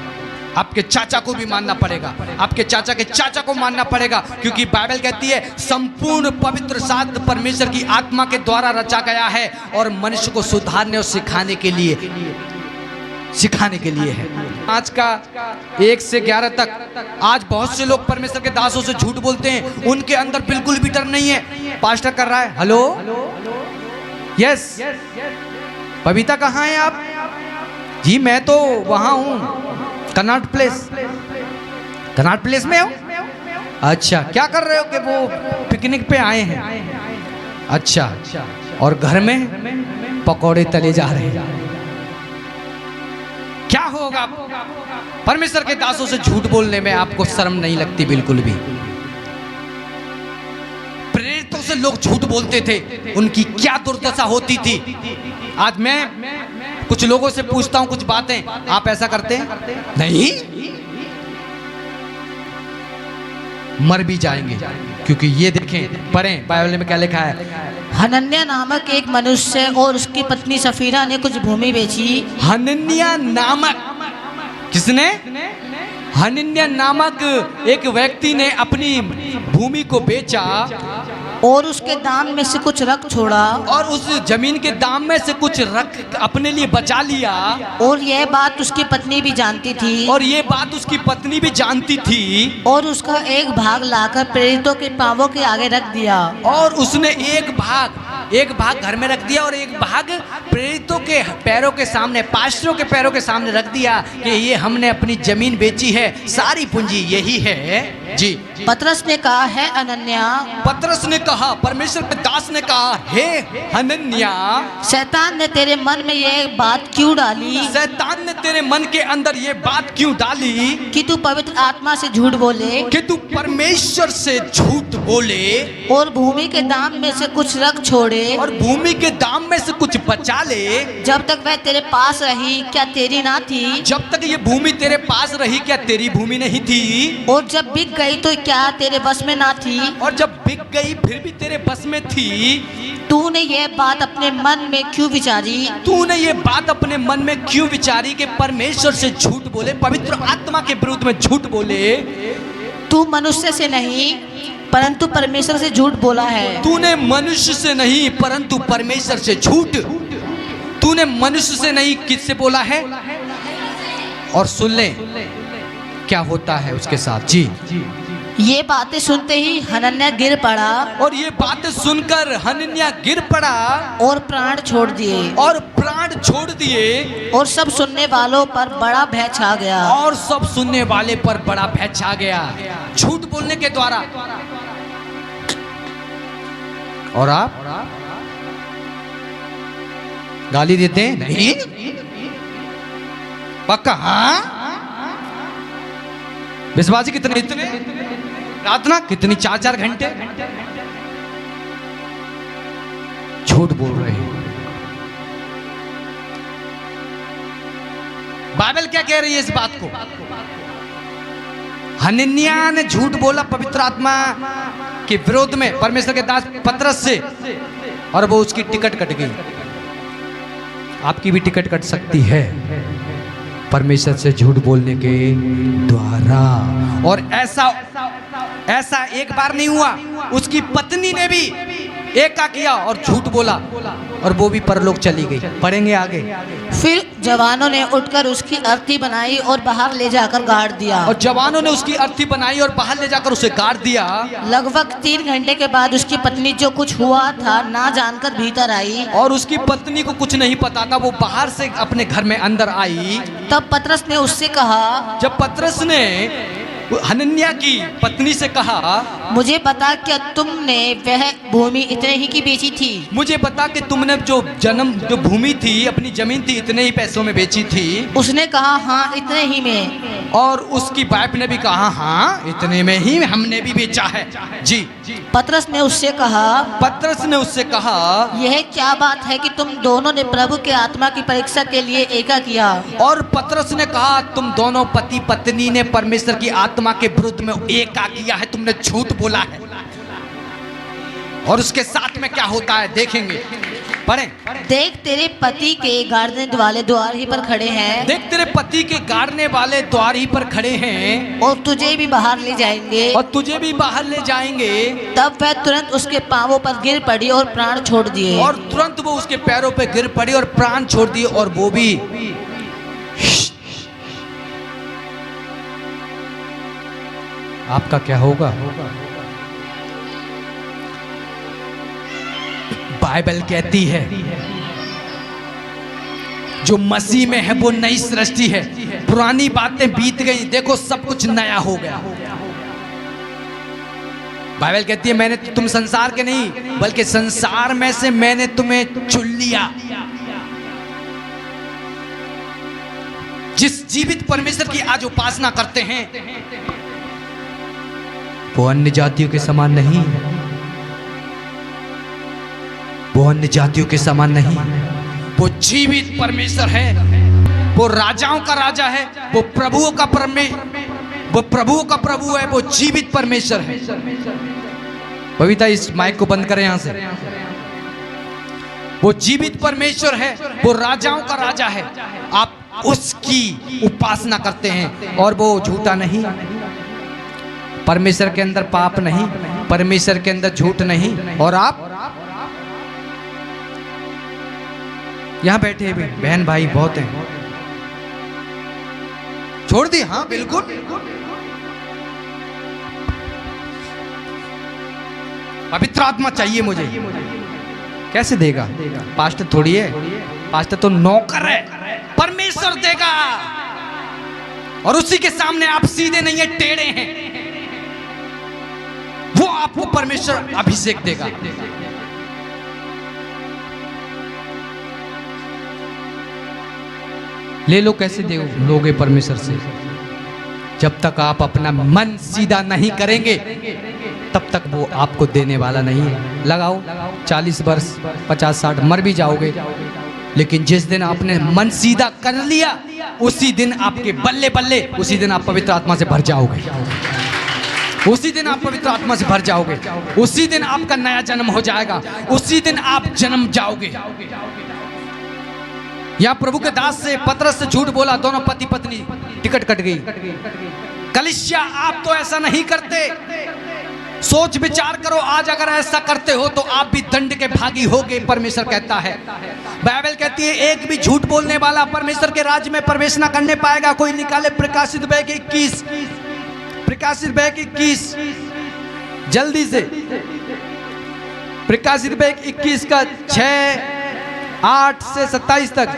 आपके चाचा को भी मानना पड़ेगा, आपके चाचा के चाचा को मानना पड़ेगा, क्योंकि बाइबल कहती है संपूर्ण पवित्र शास्त्र परमेश्वर की आत्मा के द्वारा रचा गया है और मनुष्य को सुधारने और सिखाने के लिए है। आज का 1 से 11 तक आज बहुत से लोग परमेश्वर के दासों से झूठ बोलते हैं, उनके अंदर बिल्कुल भी डर नहीं है। पास्टर कर रहा है, हेलो यस बबीता कहाँ हैं आप? जी मैं तो वहां हूँ कनाट प्लेस में हो। अच्छा क्या कर रहे हो? कि वो पिकनिक पे आए हैं। अच्छा और घर में पकौड़े तले जा रहे हैं। क्या होगा? परमेश्वर के दासों से झूठ बोलने में आपको शर्म नहीं लगती बिल्कुल भी। प्रेरितों से लोग झूठ बोलते थे, उनकी क्या दुर्दशा होती थी। आज मैं कुछ लोगों से पूछता हूं कुछ बातें, आप ऐसा करते हैं? नहीं, मर भी जाएंगे। क्योंकि ये देखें, पढ़ें बाइबल में क्या लिखा है। हनन्याह नामक एक मनुष्य और उसकी पत्नी सफीरा ने कुछ भूमि बेची। हनन्याह नामक, किसने? हनन्याह नामक एक व्यक्ति ने अपनी भूमि को बेचा और उसके दाम में से कुछ रख छोड़ा, और उस जमीन के दाम में से कुछ रख अपने लिए बचा लिया। और यह बात उसकी पत्नी भी जानती थी, और ये बात उसकी पत्नी भी जानती थी। और उसका एक भाग लाकर प्रेरितों के पांवों के आगे रख दिया। और उसने एक भाग घर में रख दिया और एक भाग प्रेरितों के पैरों के सामने, पास्टरों के पैरों के सामने रख दिया कि ये हमने अपनी जमीन बेची है, सारी पूंजी यही है। जी। पतरस ने कहा, है अनन्या, पतरस ने कहा, परमेश्वर के दास ने कहा, हे हनन्या, शैतान ने तेरे मन में ये बात क्यों डाली शैतान ने तेरे मन के अंदर ये बात क्यों डाली कि तू पवित्र आत्मा से झूठ बोले कि तू परमेश्वर से झूठ बोले और भूमि के दाम में से कुछ रख छोड़े। और भूमि के दाम में से कुछ बचा ले। जब तक वह तेरे पास रही क्या तेरी ना थी? जब तक ये भूमि तेरे पास रही क्या तेरी भूमि नहीं थी? और जब बिक गई तो क्या तेरे बस में ना थी? और जब बिक गई फिर भी तेरे बस में थी। तूने ये बात अपने मन में क्यों विचारी? तूने ये बात अपने मन में क्यों विचारी कि परमेश्वर से झूठ बोले, पवित्र आत्मा के विरुद्ध में झूठ बोले? तू मनुष्य से नहीं परंतु परमेश्वर से झूठ बोला है। तूने मनुष्य से नहीं परंतु परमेश्वर से झूठ, तूने मनुष्य से नहीं किससे बोला है? और सुन ले क्या होता है उसके साथ। जी। ये बातें सुनते ही हनन्याह गिर पड़ा और ये बातें सुनकर हनन्याह गिर पड़ा और प्राण छोड़ दिए। और प्राण छोड़ दिए। और सब सुनने वालों पर बड़ा भय छा गया। और सब सुनने वाले पर बड़ा भय छा गया झूठ बोलने के द्वारा। और आप गाली देते हैं? नहीं पक्का? हाँ। विश्वासी कितने इतने प्रार्थना कितनी 4-4 घंटे झूठ बोल रहे हैं। बाइबल क्या कह रही है इस बात को? हनन्याह ने झूठ बोला पवित्र आत्मा के विरोध में परमेश्वर के दास पतरस से, और वो उसकी टिकट कट गई। आपकी भी टिकट कट सकती है परमेश्वर से झूठ बोलने के द्वारा। और ऐसा एक बार नहीं हुआ, उसकी पत्नी ने भी एका किया और झूठ बोला और वो भी परलोक चली गई। पढ़ेंगे आगे। फिर जवानों ने उठकर उसकी अर्थी बनाई और बाहर ले जाकर गाड़ दिया। और जवानों ने उसकी अर्थी बनाई और बाहर ले जाकर उसे गाड़ दिया। लगभग 3 घंटे के बाद उसकी पत्नी जो कुछ हुआ था ना जानकर भीतर आई। और उसकी पत्नी को कुछ नहीं पता था, वो बाहर से अपने घर में अंदर आई। तब पतरस ने उससे कहा, जब पतरस ने हनन्याह की पत्नी से कहा, मुझे बता क्या तुमने वह भूमि इतने ही की बेची थी? मुझे बता कि तुमने जो भूमि थी, अपनी जमीन थी, इतने ही पैसों में बेची थी। उसने कहा, हाँ इतने ही में। और उसकी वाइफ ने भी कहा, हाँ इतने में ही हमने भी बेचा है। जी। पतरस ने उससे कहा, पतरस ने उससे कहा, यह क्या बात है कि तुम दोनों ने प्रभु के आत्मा की परीक्षा के लिए एका किया? और पतरस ने कहा, तुम दोनों पति पत्नी ने परमेश्वर की आत्मा के विरुद्ध में एका किया है, तुमने झूठ बोला है। और उसके साथ में क्या होता है देखेंगे। पढ़ें। देख तेरे पति के गाड़ने वाले द्वार ही पर खड़े हैं। देख तेरे पति के गाड़ने वाले द्वार ही पर खड़े हैं। और तुझे भी बाहर ले जाएंगे। और तुझे भी बाहर ले जाएंगे। तब वह तुरंत उसके पांवों पर गिर पड़ी और प्राण छोड़ दिए। और तुरंत वो उसके पैरों पे गिर पड़ी और प्राण छोड़ दिए। और वो भी आपका क्या होगा? बाइबल कहती है जो मसीह में है वो नई सृष्टि है, पुरानी बातें बीत गई, देखो सब कुछ नया हो गया। बाइबल कहती है मैंने तुम संसार के नहीं बल्कि संसार में से मैंने तुम्हें चुन लिया। जिस जीवित परमेश्वर की आज उपासना करते हैं वो अन्य जातियों के समान नहीं, वो अन्य जातियों के समान नहीं। वो जीवित परमेश्वर है, वो राजाओं का राजा है, वो प्रभुओं का प्रभु है, वो जीवित परमेश्वर है। बबीता इस माइक को बंद करें यहां से। वो जीवित परमेश्वर है, वो राजाओं का राजा है। आप उसकी उपासना करते हैं और वो झूठा नहीं। परमेश्वर के अंदर पाप नहीं, परमेश्वर के अंदर झूठ नहीं। और आप यहां बैठे हुए बहन भाई बहुत हैं, छोड़ दी। हाँ बिल्कुल। पवित्र आत्मा चाहिए मुझे, कैसे देगा? पास्टर थोड़ी है, पास्टर तो नौकर है, परमेश्वर देगा। और उसी के सामने आप सीधे नहीं है, टेढ़े हैं। वो आपको परमेश्वर अभिषेक देगा। ले लो, कैसे लोगे परमेश्वर से? जब तक आप अपना मन सीधा नहीं करेंगे तब तक वो आपको देने वाला नहीं है। लगाओ 40 वर्ष 50-60 मर भी जाओगे, लेकिन जिस दिन आपने मन सीधा कर लिया उसी दिन आपके बल्ले बल्ले, उसी दिन आप पवित्र आत्मा से भर जाओगे। उसी दिन आप पवित्र आत्मा से भर जाओगे। उसी दिन आपका नया जन्म हो जाएगा। उसी दिन आप जन्म जाओगे। यहाँ प्रभु के दास से पतरस से झूठ बोला, दोनों पति पत्नी टिकट कट गई। कलीसिया आप तो ऐसा नहीं करते। सोच विचार करो, आज अगर ऐसा करते हो तो आप भी दंड के भागी होगे, परमेश्वर कहता है। बाइबल कहती है एक भी झूठ बोलने वाला परमेश्वर के राज्य में प्रवेश ना करने पाएगा। कोई निकाले प्रकाशित बैग 21, प्रकाशित बैग 21 जल्दी से, प्रकाशित बैग 21 का 6-8 से 27 तक।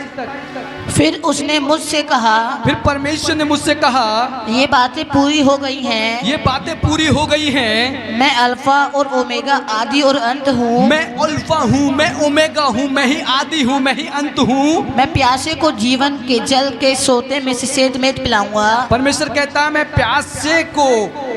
फिर उसने मुझसे कहा, फिर परमेश्वर ने मुझसे कहा, ये बातें पूरी हो गई हैं। ये बातें पूरी हो गई हैं। मैं अल्फा और ओमेगा, आदि और अंत हूँ। मैं अल्फा हूँ, मैं ओमेगा हूँ, मैं ही आदि हूँ, मैं ही अंत हूँ। मैं प्यासे को जीवन के जल के सोते में से सेतमेत पिलाऊंगा। परमेश्वर कहता है मैं प्यासे को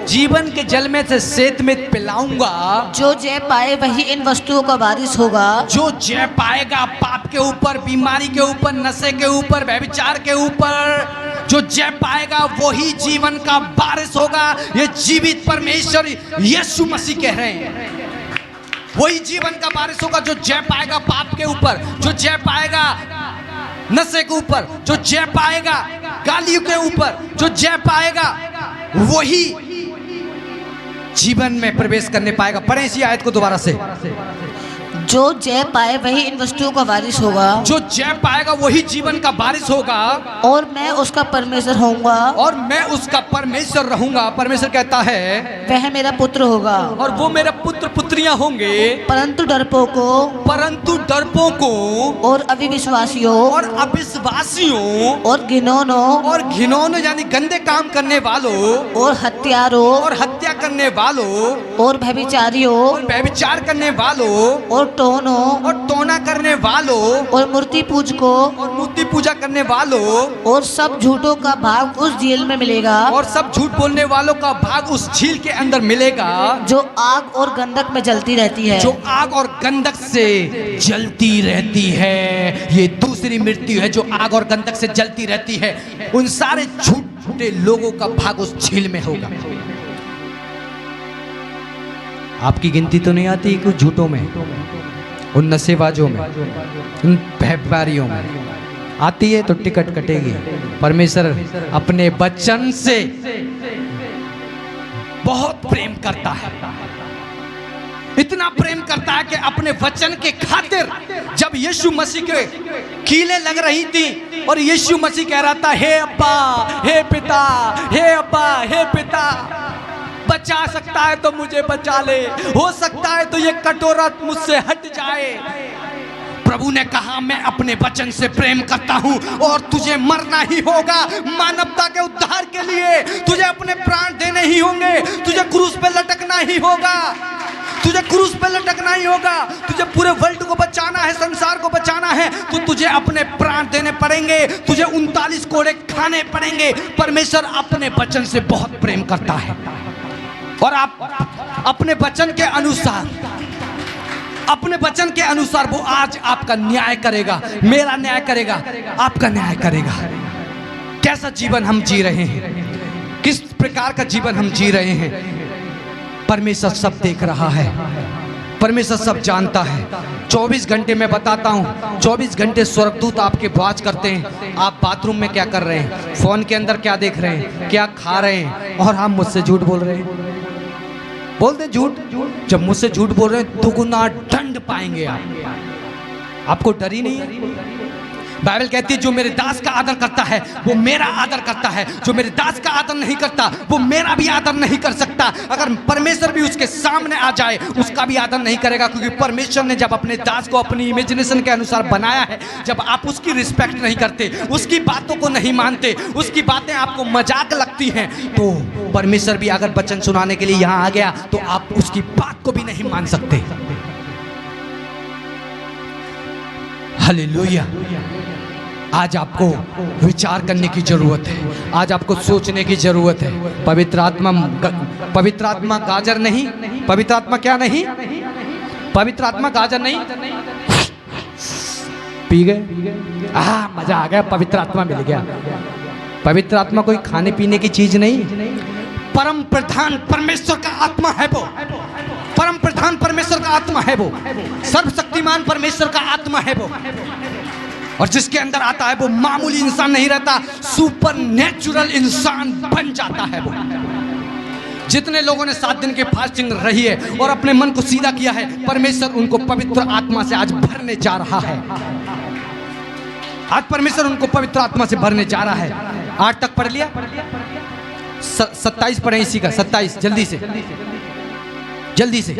जीवन के जल में से सेतमेत पिलाऊंगा। जो जय पाए वही इन वस्तुओं का वारिस होगा। जो जय पाएगा पाप के ऊपर, बीमारी के ऊपर, नशे के ऊपर, व्यभिचार के ऊपर, जो जय पाएगा वही जीवन का वारिस होगा। ये जीवित परमेश्वर यीशु मसीह कह रहे हैं। वही जीवन का वारिस होगा जो जय पाएगा पाप के ऊपर, जो जय पाएगा नशे के ऊपर, जो जय पाएगा गालियों के ऊपर, जो जय पाएगा वही जीवन में प्रवेश करने पाएगा। पढ़ें इसी आयत को दोबारा से। जो जय पाए वही इन वस्तुओं का वारिस होगा। जो जय पाएगा वही जीवन का वारिस होगा। और मैं उसका परमेश्वर होऊंगा। और मैं उसका परमेश्वर रहूंगा। परमेश्वर कहता है वह मेरा पुत्र होगा। और वो मेरा पुत्र पुत्रियां होंगे। परंतु डरपोकों और अविश्वासियों और अविश्वासियों और घिनौनों यानी गंदे काम करने वालों और हत्यारों और हत्या करने वालों और व्यभिचारियों और व्यभिचार करने वालों और टोना करने वालों और मूर्ति पूजकों और मूर्ति पूजा करने वालों और सब झूठों का भाग उस झील में मिलेगा। और सब झूठ बोलने वालों का भाग उस झील के अंदर मिलेगा, जो आग और गंधक में जलती रहती है। जो आग और गंधक से जलती रहती है। ये दूसरी मृत्यु है जो आग और गंधक से जलती रहती है। उन सारे झूठे लोगों का भाग उस झील में होगा। आपकी गिनती तो नहीं आती कुछ झूठों में, उन नशेबाजों में, उन व्यापारियों में आती है तो टिकट कटेगी। परमेश्वर अपने वचन से बहुत प्रेम करता है। इतना प्रेम करता है कि अपने वचन के खातिर जब यीशु मसीह के कीलें लग रही थी और यीशु मसीह कह रहा था हे अब्बा, हे पिता, हे अब्बा, हे पिता, बचा सकता है तो मुझे बचा ले, हो सकता है तो ये कटोरा मुझसे हट जाए। प्रभु ने कहा मैं अपने वचन से प्रेम करता हूं और तुझे मरना ही होगा मानवता के उद्धार के लिए। तुझे अपने प्राण देने ही होंगे, तुझे क्रूस पे लटकना ही होगा, तुझे क्रूस पे लटकना ही होगा। तुझे पूरे वर्ल्ड को बचाना है, संसार को बचाना है तो तुझे अपने प्राण देने पड़ेंगे, तुझे 39 कोड़े खाने पड़ेंगे। परमेश्वर अपने वचन से बहुत प्रेम करता है और आप अपने वचन के अनुसार वो आज आपका न्याय करेगा, मेरा न्याय करेगा, आपका न्याय करेगा। कैसा जीवन हम जी रहे हैं, किस प्रकार का जीवन हम जी रहे हैं, परमेश्वर सब देख रहा है, परमेश्वर सब जानता है। 24 घंटे मैं बताता हूँ, 24 घंटे स्वर्गदूत आपके वाच करते हैं। आप बाथरूम में क्या कर रहे हैं, फोन के अंदर क्या देख रहे हैं, क्या खा रहे हैं, और हम मुझसे झूठ बोल रहे हैं। बोलते झूठ, जब मुझसे झूठ बोल रहे हैं दुगुना दंड पाएंगे आप। आपको डर ही नहीं है। बाइबल कहती है जो मेरे दास का आदर करता है वो मेरा आदर करता है, जो मेरे दास का आदर नहीं करता वो मेरा भी आदर नहीं कर सकता। अगर परमेश्वर भी उसके सामने आ जाए उसका भी आदर नहीं करेगा, क्योंकि परमेश्वर ने जब अपने दास को अपनी इमेजिनेशन के अनुसार बनाया है, जब आप उसकी रिस्पेक्ट नहीं करते, उसकी बातों को नहीं मानते, उसकी बातें आपको मजाक लगती हैं, तो परमेश्वर भी अगर वचन सुनाने के लिए यहाँ आ गया तो आप उसकी बात को भी नहीं मान सकते। हालेलुया। आज आपको विचार करने की जरूरत है, आज आपको सोचने की जरूरत है। पवित्र आत्मा गाजर नहीं, पवित्र आत्मा क्या नहीं, पवित्र आत्मा गाजर नहीं पी गए, मजा आ गया, पवित्र आत्मा मिल गया। पवित्र आत्मा कोई खाने पीने की चीज नहीं, परम प्रधान परमेश्वर का आत्मा है वो, परम प्रधान परमेश्वर का आत्मा है वो, सर्वशक्तिमान परमेश्वर का आत्मा है वो। और जिसके अंदर आता है वो मामूली इंसान नहीं रहता, सुपर नेचुरल इंसान बन जाता है वो। जितने लोगों ने 7 दिन के फास्टिंग रही है और अपने मन को सीधा किया है, परमेश्वर उनको पवित्र आत्मा से आज भरने जा रहा है। आज परमेश्वर उनको पवित्र आत्मा से भरने जा रहा है। 8 तक पढ़ लिया, 27 पढ़े इसी का, 27 जल्दी से।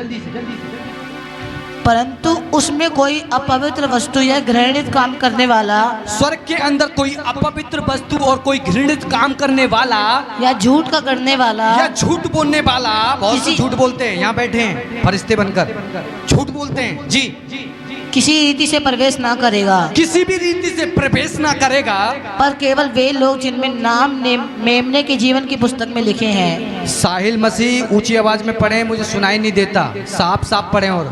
परंतु उसमें कोई अपवित्र वस्तु या घृणित काम करने वाला, स्वर्ग के अंदर कोई अपवित्र वस्तु और कोई घृणित काम करने वाला या झूठ का करने वाला, या झूठ बोलने वाला, बहुत से झूठ बोलते हैं, यहाँ बैठे हैं फरिश्ते बनकर झूठ बोलते हैं जी, किसी रीति से प्रवेश ना करेगा, किसी भी रीति से प्रवेश ना करेगा, पर केवल वे लोग जिनमें नाम मेमने के जीवन की पुस्तक में लिखे हैं। साहिल मसीह ऊंची आवाज में पढ़े, मुझे सुनाई नहीं देता, साफ साफ पढ़े। और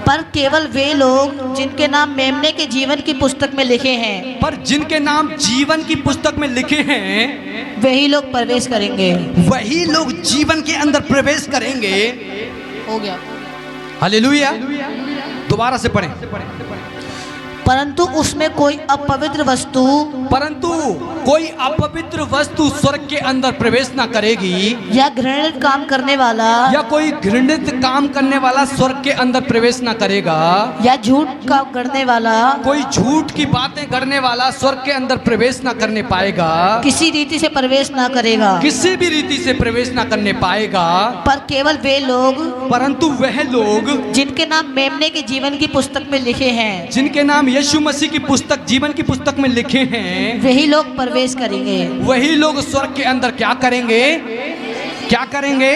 पर केवल वे लोग जिनके नाम मेमने के जीवन की पुस्तक में लिखे हैं, पर जिनके नाम जीवन की पुस्तक में लिखे हैं वही लोग प्रवेश करेंगे। वही लोग जीवन के अंदर प्रवेश करेंगे। हो गया। हालेलुया। दोबारा से पढ़ें। परंतु उसमें कोई अपवित्र वस्तु, परंतु कोई अपवित्र वस्तु स्वर्ग के अंदर प्रवेश ना करेगी, या घृणित काम करने वाला, या कोई घृणित काम करने वाला स्वर्ग के अंदर प्रवेश ना करेगा, या झूठ का करने वाला, कोई झूठ की बातें करने वाला स्वर्ग के अंदर प्रवेश ना करने पाएगा, किसी रीति से प्रवेश ना करेगा, किसी भी रीति से प्रवेश ना करने पाएगा। पर केवल वे लोग, परंतु वह लोग जिनके नाम मेमने के जीवन की पुस्तक में लिखे हैं, जिनके नाम यीशु मसीह की पुस्तक जीवन की पुस्तक में लिखे हैं, वही लोग प्रवेश करेंगे। वही लोग स्वर्ग के अंदर क्या करेंगे, क्या करेंगे?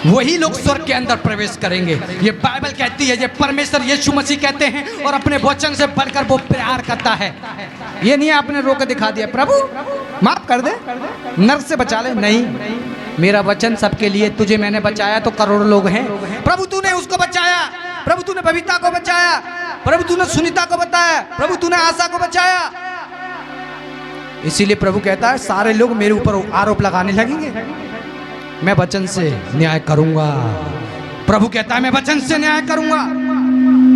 वही लोग स्वर्ग के अंदर प्रवेश करेंगे। ये बाइबल कहती है, ये परमेश्वर यीशु मसीह कहते हैं, और अपने वचन से बढ़कर वो प्यार करता है। ये नहीं आपने रोक दिखा दिया, प्रभु माफ कर दे, नर्क से बचा ले, नहीं, मेरा वचन सबके लिए, तुझे मैंने बचाया तो करोड़ों लोग हैं, प्रभु तूने उसको बचाया, प्रभु तूने बबीता को बचाया, प्रभु तूने सुनीता को बताया, प्रभु तूने आशा को बचाया। इसीलिए प्रभु कहता है सारे लोग मेरे ऊपर आरोप लगाने लगेंगे, मैं वचन से न्याय करूंगा। प्रभु कहता है मैं वचन से न्याय करूंगा,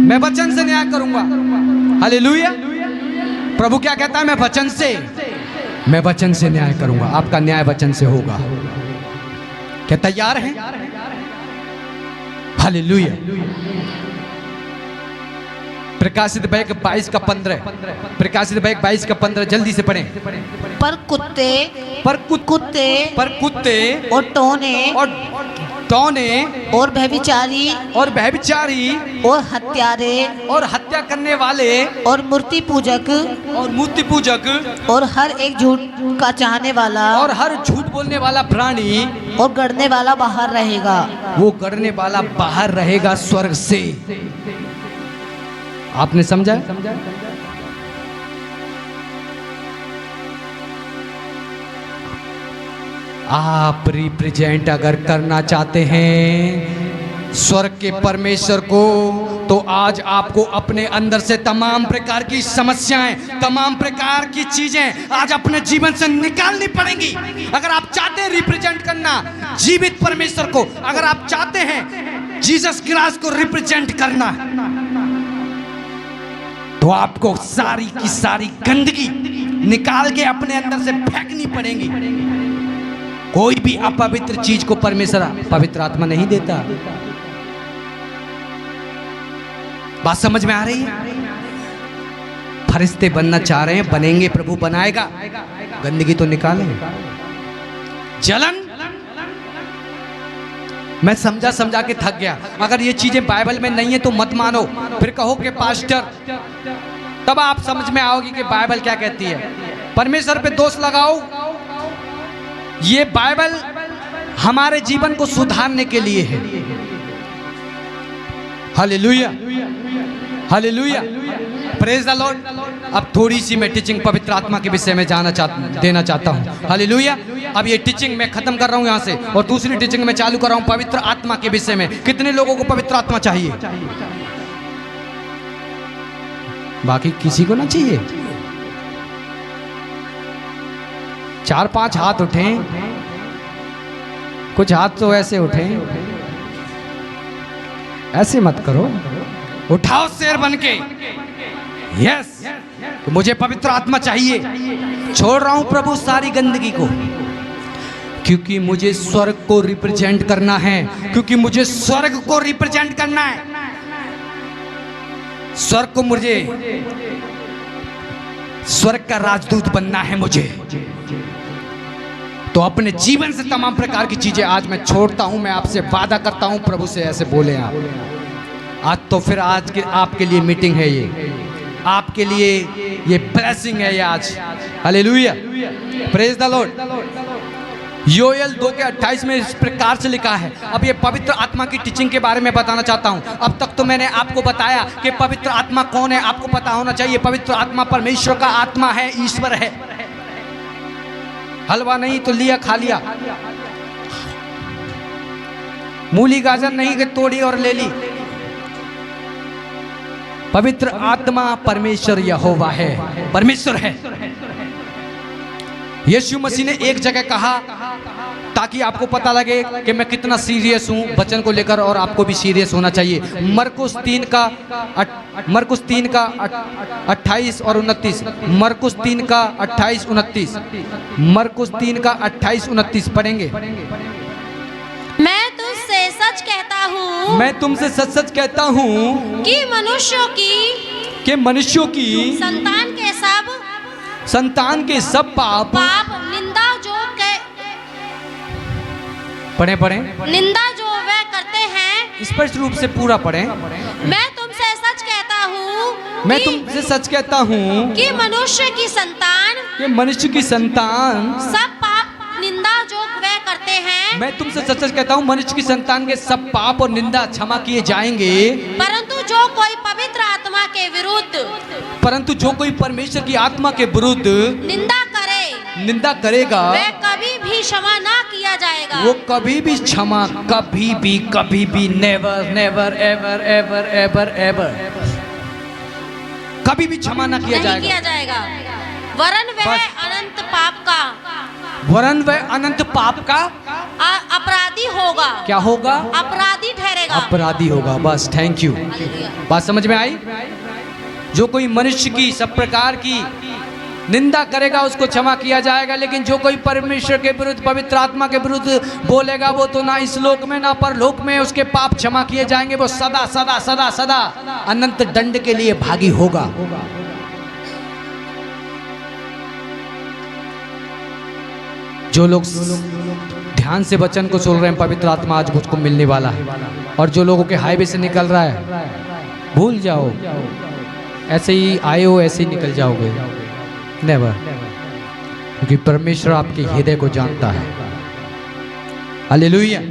मैं वचन से न्याय करूंगा। हालेलुया। प्रभु क्या कहता है? मैं वचन से न्याय करूंगा। आपका न्याय वचन से होगा। क्या तैयार हैं? हालेलुया। प्रकाशित बैग 22 का 15, प्रकाशित बैग 22 का 15 जल्दी से पढ़ें। पर कुत्ते और टोने और व्यभिचारी और हत्यारे और हत्या करने वाले और मूर्ति पूजक और हर एक झूठ का चाहने वाला और हर झूठ बोलने वाला प्राणी और गड़ने वाला बाहर रहेगा। वो गड़ने वाला बाहर रहेगा स्वर्ग से। आपने समझा? आप रिप्रेजेंट अगर करना चाहते हैं स्वर्ग के परमेश्वर को, तो आज आपको अपने अंदर से तमाम प्रकार की समस्याएं, तमाम प्रकार की चीजें आज अपने जीवन से निकालनी पड़ेंगी। अगर आप चाहते हैं रिप्रेजेंट करना जीवित परमेश्वर को, अगर आप चाहते हैं जीसस क्राइस्ट को रिप्रेजेंट करना, तो आपको सारी की सारी गंदगी निकाल के अपने अंदर से फेंकनी पड़ेगी। कोई भी अपवित्र चीज को परमेश्वर पवित्र आत्मा नहीं देता। बात समझ में आ रही है? फरिश्ते बनना चाह रहे हैं, बनेंगे, प्रभु बनाएगा। गंदगी तो निकालें। जलन, मैं समझा समझा के थक गया। अगर ये चीजें बाइबल में नहीं है तो मत मानो, फिर कहो कि पास्टर, तब आप समझ में आओगी कि बाइबल क्या कहती है। परमेश्वर पे दोष लगाओ, ये बाइबल हमारे जीवन को सुधारने के लिए है। Hallelujah, hallelujah, praise the Lord. अब थोड़ी सी मैं टीचिंग पवित्र आत्मा के विषय में देना चाहता हूँ। हालेलुया। अब ये टीचिंग मैं खत्म कर रहा हूँ यहाँ से और दूसरी टीचिंग में चालू कर रहा हूँ पवित्र आत्मा के विषय में। कितने लोगों को पवित्र आत्मा चाहिए? बाकी किसी को ना चाहिए? 4-5 हाथ उठे, कुछ हाथ तो ऐसे उठे, ऐसे मत करो, उठाओ शेर बन के। यस, तो मुझे पवित्र आत्मा चाहिए। छोड़ रहा हूं प्रभु सारी गंदगी को, क्योंकि मुझे स्वर्ग को रिप्रेजेंट करना है, क्योंकि मुझे स्वर्ग को रिप्रेजेंट करना है। स्वर्ग को, मुझे स्वर्ग का राजदूत बनना है मुझे। तो अपने जीवन से तमाम प्रकार की चीजें आज मैं छोड़ता हूं। मैं आपसे वादा करता हूं, प्रभु से ऐसे बोले आप। आज तो फिर आज के आपके लिए मीटिंग है, ये आपके लिए ये ब्लेसिंग है ये आज। Hallelujah, praise the lord. योएल 2:28 में इस प्रकार से लिखा है। अब ये पवित्र आत्मा की टीचिंग के बारे में बताना चाहता हूं। अब तक तो मैंने आपको बताया कि पवित्र आत्मा कौन है, आपको पता होना चाहिए। पवित्र आत्मा परमेश्वर का आत्मा है, ईश्वर है। हलवा नहीं तो लिया खा लिया, मूली गाजर नहीं कि तोड़ी और ले ली। पवित्र आत्मा परमेश्वर यहोवा है, परमेश्वर है। यीशु मसीह ने एक जगह कहा, ताकि आपको पता लगे कि मैं कितना सीरियस हूं वचन को लेकर, और आपको भी सीरियस होना चाहिए। मरकुस 3 का 28 और 29। मरकुस 3 का 28, 29। मरकुस 3 का 28, 29 पढ़ेंगे। मैं तुझसे सच कहता हूँ, मैं तुमसे सच सच कहता हूँ कि मनुष्यों की संतान के सब पाप निंदा जो निंदा जो वे करते हैं, स्पष्ट रूप से पूरा पढ़ें। मैं तुमसे सच कहता हूँ, मैं तुमसे सच कहता हूँ कि मनुष्य की संतान सब पाप निंदा जो वे करते हैं। मैं तुमसे सच सच कहता हूँ, मनुष्य की संतान के सब पाप और निंदा क्षमा किए जाएंगे, परंतु जो कोई पवित्र आत्मा के विरुद्ध, परंतु जो कोई परमेश्वर की आत्मा के विरुद्ध निंदा करेगा, वह कभी भी क्षमा ना किया जाएगा। वो कभी भी क्षमा, कभी भी, never never ever ever ever ever, कभी भी क्षमा ना किया जाएगा। वरन वह अनंत पाप का अपराधी होगा। क्या होगा? अपराधी ठहरेगा, अपराधी होगा। बस, थैंक यू। बात समझ में आई? जो कोई मनुष्य की सब प्रकार की निंदा करेगा उसको क्षमा किया जाएगा, लेकिन जो कोई परमेश्वर के विरुद्ध, पवित्र आत्मा के विरुद्ध बोलेगा, वो तो ना इस लोक में ना परलोक में उसके पाप क्षमा किए जाएंगे। वो सदा सदा सदा सदा अनंत दंड के लिए भागी होगा। जो लोग ध्यान से वचन को सुन रहे हैं, पवित्र आत्मा आज मुझको मिलने वाला है। और जो लोगों के हाईवे से निकल रहा है, भूल जाओ, ऐसे ही आए हो ऐसे ही निकल जाओगे, नेवर। क्योंकि परमेश्वर आपके हृदय को जानता है। हालेलुया।